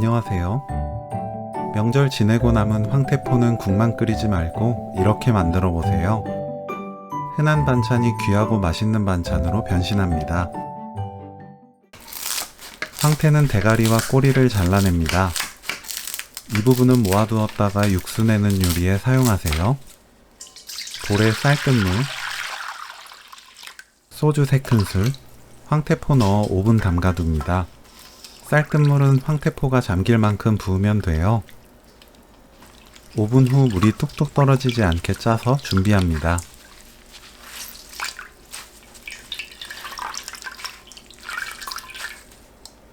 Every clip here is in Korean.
안녕하세요. 명절 지내고 남은 황태포는 국만 끓이지 말고 이렇게 만들어 보세요. 흔한 반찬이 귀하고 맛있는 반찬으로 변신합니다. 황태는 대가리와 꼬리를 잘라냅니다. 이 부분은 모아두었다가 육수 내는 요리에 사용하세요. 볼에 쌀뜨물, 소주 3큰술, 황태포 넣어 5분 담가둡니다. 쌀뜨물은 황태포가 잠길 만큼 부으면 돼요. 5분 후 물이 뚝뚝 떨어지지 않게 짜서 준비합니다.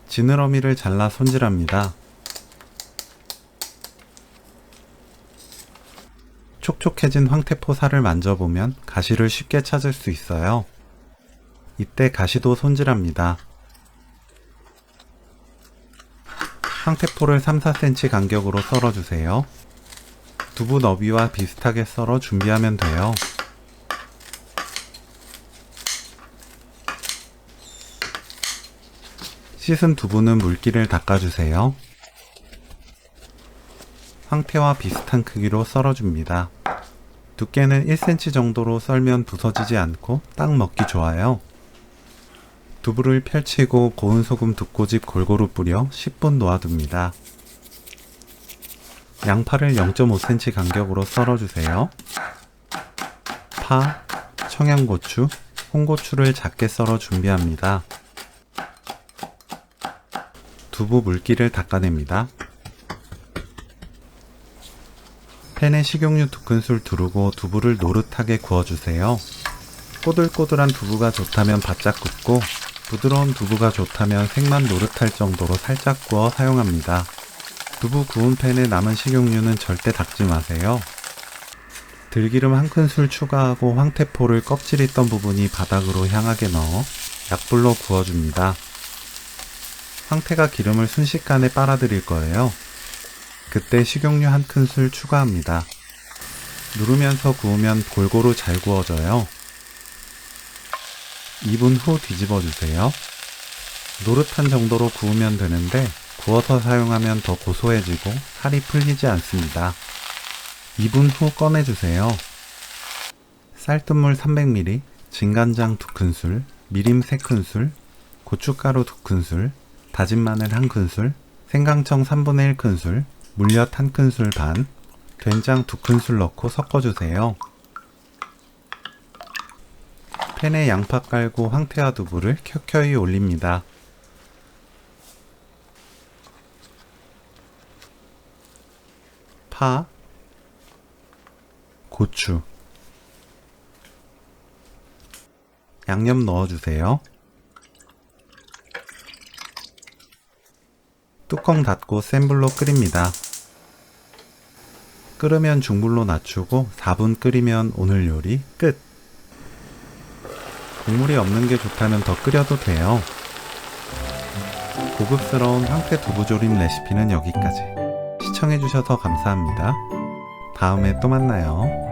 지느러미를 잘라 손질합니다. 촉촉해진 황태포 살을 만져보면 가시를 쉽게 찾을 수 있어요. 이때 가시도 손질합니다. 황태포를 3-4cm 간격으로 썰어주세요. 두부 너비와 비슷하게 썰어 준비하면 돼요. 씻은 두부는 물기를 닦아주세요. 황태와 비슷한 크기로 썰어줍니다. 두께는 1cm 정도로 썰면 부서지지 않고 딱 먹기 좋아요. 두부를 펼치고 고운 소금 2꼬집 골고루 뿌려 10분 놓아둡니다. 양파를 0.5cm 간격으로 썰어주세요. 파, 청양고추, 홍고추를 작게 썰어 준비합니다. 두부 물기를 닦아냅니다. 팬에 식용유 2큰술 두르고 두부를 노릇하게 구워주세요. 꼬들꼬들한 두부가 좋다면 바짝 굽고 부드러운 두부가 좋다면 색만 노릇할 정도로 살짝 구워 사용합니다. 두부 구운 팬에 남은 식용유는 절대 닦지 마세요. 들기름 1큰술 추가하고 황태포를 껍질 있던 부분이 바닥으로 향하게 넣어 약불로 구워줍니다. 황태가 기름을 순식간에 빨아들일 거예요. 그때 식용유 1큰술 추가합니다. 누르면서 구우면 골고루 잘 구워져요. 2분 후 뒤집어 주세요. 노릇한 정도로 구우면 되는데 구워서 사용하면 더 고소해지고 살이 풀리지 않습니다. 2분 후 꺼내주세요. 쌀뜨물 300ml, 진간장 2큰술, 미림 3큰술, 고춧가루 2큰술, 다진 마늘 1큰술, 생강청 3분의 1큰술, 물엿 1큰술 반, 된장 2큰술 넣고 섞어주세요. 팬에 양파 깔고 황태와 두부를 켜켜이 올립니다. 파, 고추, 양념 넣어주세요. 뚜껑 닫고 센 불로 끓입니다. 끓으면 중불로 낮추고 4분 끓이면 오늘 요리 끝! 국물이 없는 게 좋다면 더 끓여도 돼요. 고급스러운 황태 두부조림 레시피는 여기까지. 시청해주셔서 감사합니다. 다음에 또 만나요.